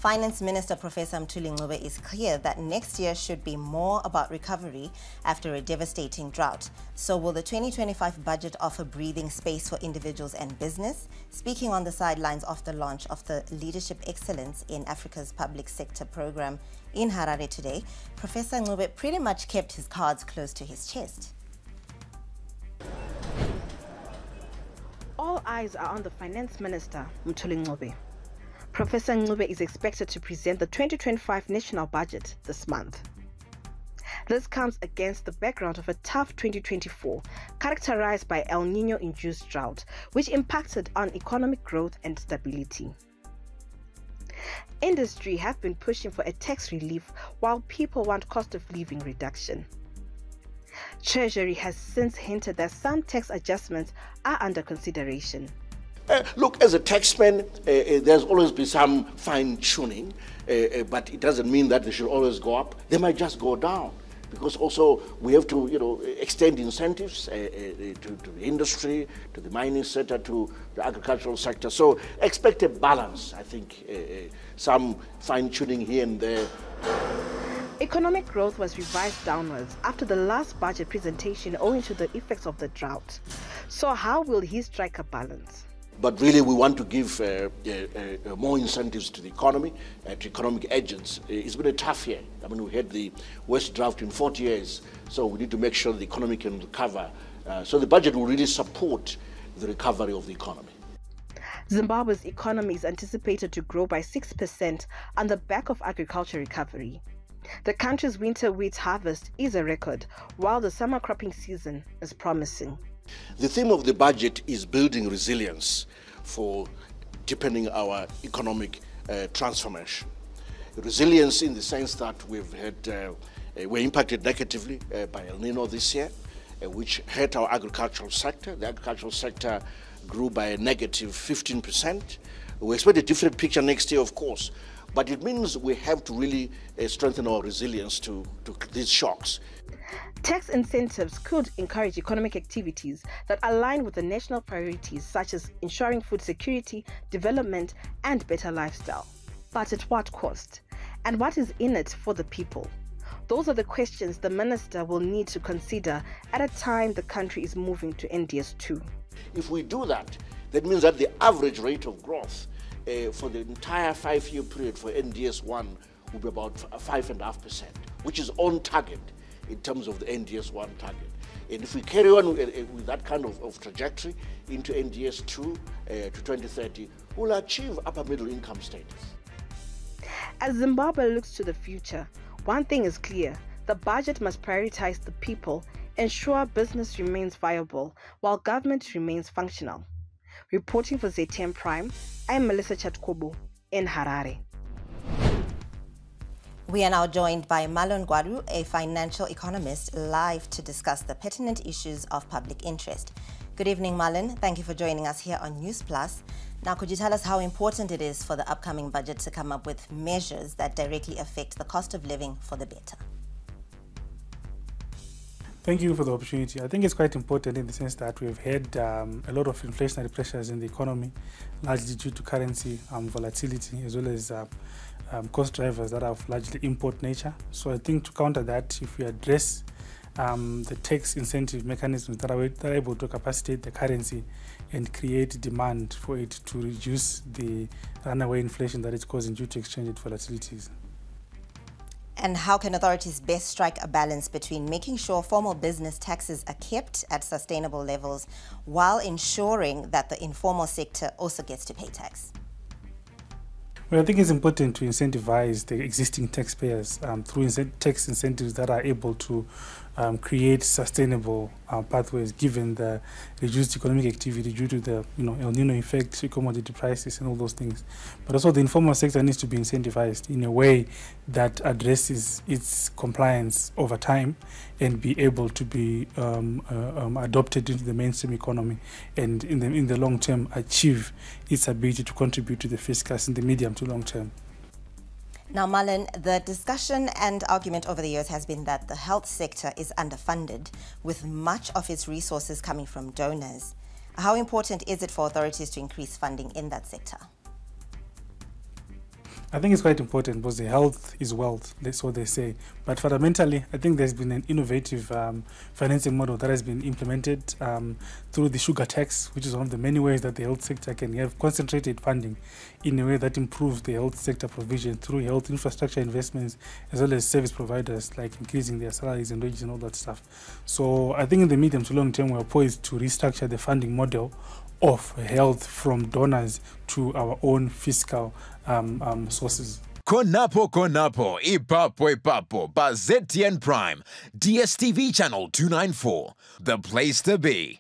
Finance Minister Professor Mthuli Ncube is clear that next year should be more about recovery after a devastating drought. So will the 2025 budget offer breathing space for individuals and business? Speaking on the sidelines of the launch of the Leadership Excellence in Africa's Public Sector program in Harare today, Professor Ncube pretty much kept his cards close to his chest. All eyes are on the Finance Minister, Mthuli Ncube. Professor Ncube is expected to present the 2025 national budget this month. This comes against the background of a tough 2024, characterized by El Niño-induced drought, which impacted on economic growth and stability. Industry have been pushing for a tax relief, while people want cost of living reduction. Treasury has since hinted that some tax adjustments are under consideration. Look, as a taxman, there's always been some fine-tuning, but it doesn't mean that they should always go up. They might just go down, because also we have to, extend incentives to the industry, to the mining sector, to the agricultural sector. So expect a balance, I think, some fine-tuning here and there. Economic growth was revised downwards after the last budget presentation owing to the effects of the drought. So how will he strike a balance? But really, we want to give more incentives to the economy, to economic agents. It's been a tough year. I mean, we had the worst drought in 40 years, so we need to make sure the economy can recover. So the budget will really support the recovery of the economy. Zimbabwe's economy is anticipated to grow by 6% on the back of agriculture recovery. The country's winter wheat harvest is a record, while the summer cropping season is promising. The theme of the budget is building resilience for deepening our economic transformation. Resilience in the sense that we're impacted negatively by El Nino this year, which hurt our agricultural sector. The agricultural sector grew by a negative 15%. We expect a different picture next year, of course, but it means we have to really strengthen our resilience to these shocks. Tax incentives could encourage economic activities that align with the national priorities, such as ensuring food security, development, and better lifestyle. But at what cost? And what is in it for the people? Those are the questions the minister will need to consider at a time the country is moving to NDS 2. If we do that, that means that the average rate of growth for the entire 5-year period for NDS 1 will be about 5.5%, which is on target in terms of the NDS 1 target. And if we carry on with that kind of trajectory into NDS 2 to 2030, we'll achieve upper middle income status. As Zimbabwe looks to the future, one thing is clear: the budget must prioritize the people, ensure business remains viable, while government remains functional. Reporting for ZTM Prime, I'm Melissa Chatkobo in Harare. We are now joined by Malon Gwaru, a financial economist, live to discuss the pertinent issues of public interest. Good evening, Malon. Thank you for joining us here on News Plus. Now, could you tell us how important it is for the upcoming budget to come up with measures that directly affect the cost of living for the better? Thank you for the opportunity. I think it's quite important in the sense that we've had a lot of inflationary pressures in the economy, largely due to currency volatility, as well as cost drivers that are of largely import nature. So I think to counter that, if we address the tax incentive mechanisms that are able to capacitate the currency and create demand for it to reduce the runaway inflation that it's causing due to exchange rate volatilities. And how can authorities best strike a balance between making sure formal business taxes are kept at sustainable levels while ensuring that the informal sector also gets to pay tax? Well, I think it's important to incentivize the existing taxpayers through tax incentives that are able to create sustainable pathways given the reduced economic activity due to the El Nino effect, commodity prices and all those things. But also the informal sector needs to be incentivized in a way that addresses its compliance over time and be able to be adopted into the mainstream economy and in the long term achieve its ability to contribute to the fiscus in the medium to long term. Now, Malon, the discussion and argument over the years has been that the health sector is underfunded, with much of its resources coming from donors. How important is it for authorities to increase funding in that sector? I think it's quite important because the health is wealth, that's what they say. But fundamentally, I think there's been an innovative financing model that has been implemented through the sugar tax, which is one of the many ways that the health sector can have concentrated funding in a way that improves the health sector provision through health infrastructure investments, as well as service providers, like increasing their salaries and wages and all that stuff. So I think in the medium to long term, we're poised to restructure the funding model of health from donors to our own fiscal sources. Konapo ipapo ba ZTN Prime, DSTV channel 294, the place to be.